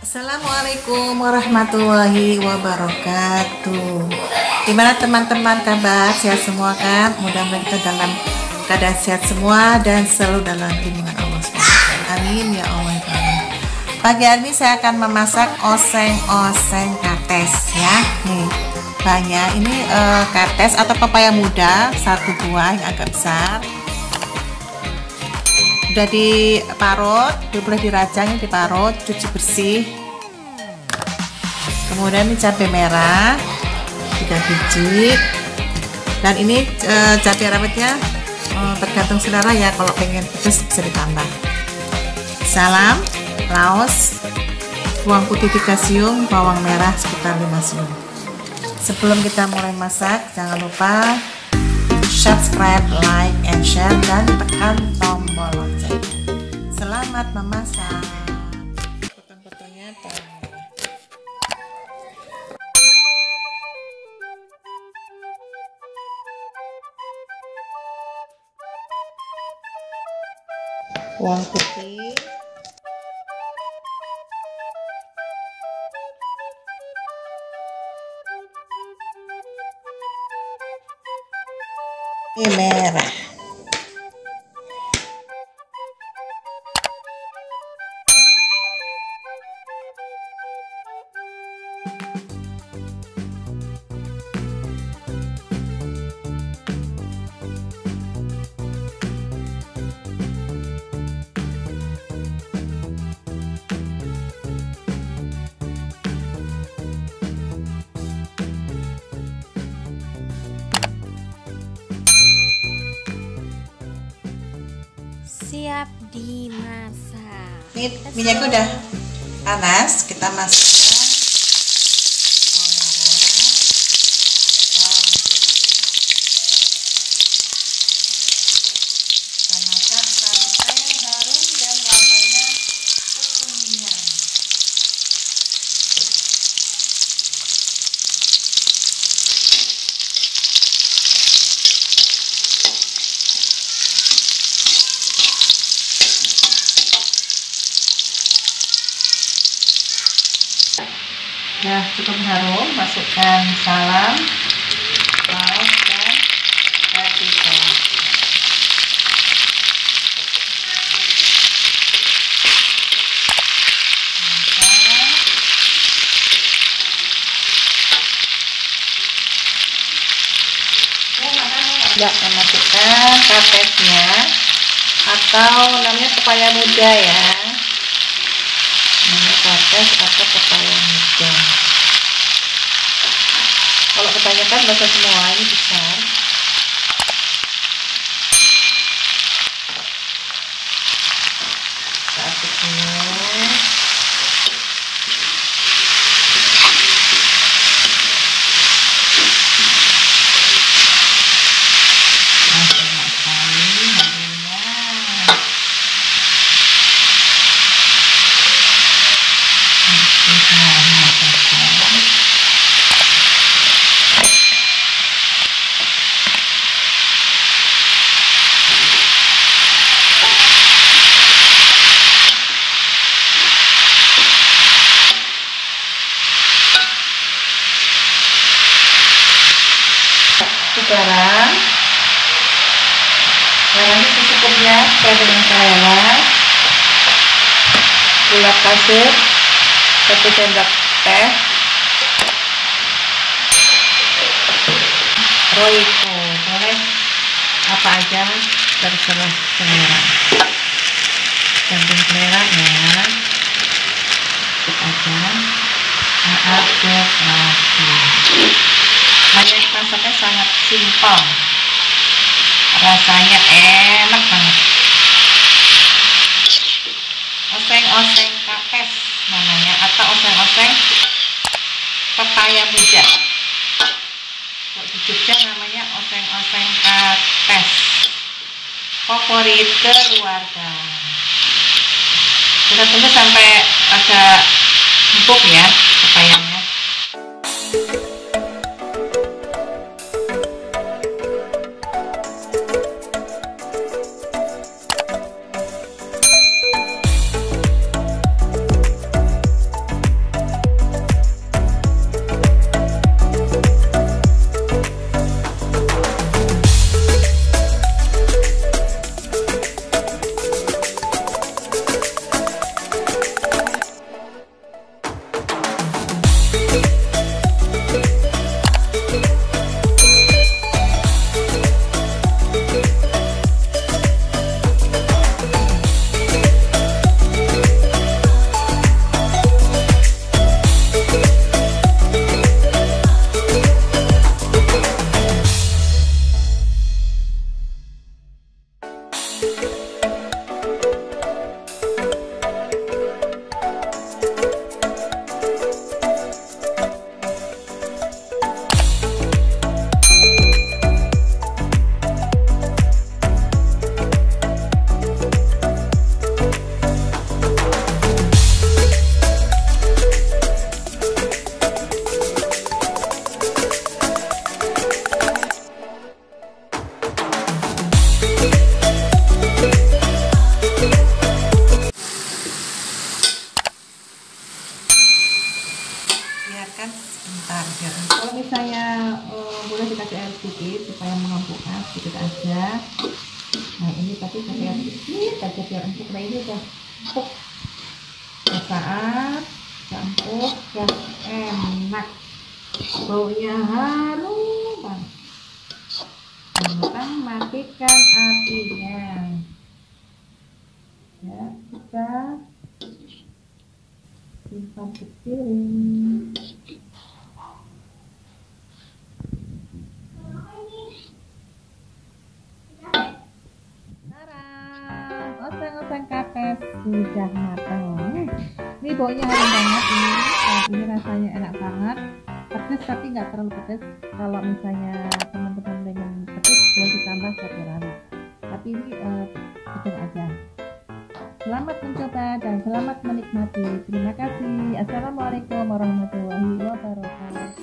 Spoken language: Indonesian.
Assalamualaikum warahmatullahi wabarakatuh. Gimana teman-teman, kabar sehat semua kan? Mudah-mudahan kita dalam keadaan sehat semua dan selalu dalam lindungan Allah SWT. Amin ya Allah. Pagi hari ini saya akan memasak oseng-oseng kates ya. Nih banyak ini kates atau pepaya muda, satu buah yang agak besar. Udah diparut, boleh dirajang, diparut, cuci bersih. Kemudian ini cabai merah 3 biji, dan ini cabai rawitnya tergantung selera ya, kalau pengen pedas bisa ditambah. Salam, laos, bawang putih 3 siung, bawang merah sekitar 5 siung. Sebelum kita mulai masak, jangan lupa subscribe, like, and share, dan tekan tombol lonceng. Selamat memasak. Potong-potongnya bawang merah. Bawang putih, ini merah, siap dimasak. ini minyaknya udah panas, kita masukkan bawang merah, kita masak sampai harum dan warnanya kekuningan. Nah, cukup harum, masukkan salam, laos, dan paprika. Tidak memasukkan katesnya atau namanya pepaya muda ya. Namanya kates atau pepaya muda. Kalau kebanyakan basah semua, ini besar. Aduk dulu. Garamnya secukupnya sesuai dengan selera. Gula pasir 1 sendok teh, Royco, boleh apa aja terserah selera, gantung selera ya. Cukup aja. Aduk lagi. Mayonnaise masaknya sangat simpel, rasanya enak banget. Oseng-oseng kapes namanya, atau oseng-oseng pepaya muda. Kalau di Jogja namanya oseng-oseng kapes, favorit keluarga. Kita tunggu sampai agak empuk ya pepayanya. Biarkan sebentar ya. Kalau misalnya boleh dikasih air sedikit supaya mengumpulkan sedikit aja. Nah ini tapi kasih air sedikit aja biar empuk. Nah ini udah empuk, saat empuk dan enak, baunya harum banget. Sekarang matikan apinya ya, kita simpan ke piring. Oseng-oseng kapes sudah matang. Ini baunya harum banget ini. Ini rasanya enak banget. Pedas tapi nggak terlalu pedas. Kalau misalnya teman-teman pengen pedas boleh ditambah cabai rawit. Tapi ini sedang aja. Selamat mencoba dan selamat menikmati. Terima kasih. Assalamualaikum warahmatullahi wabarakatuh.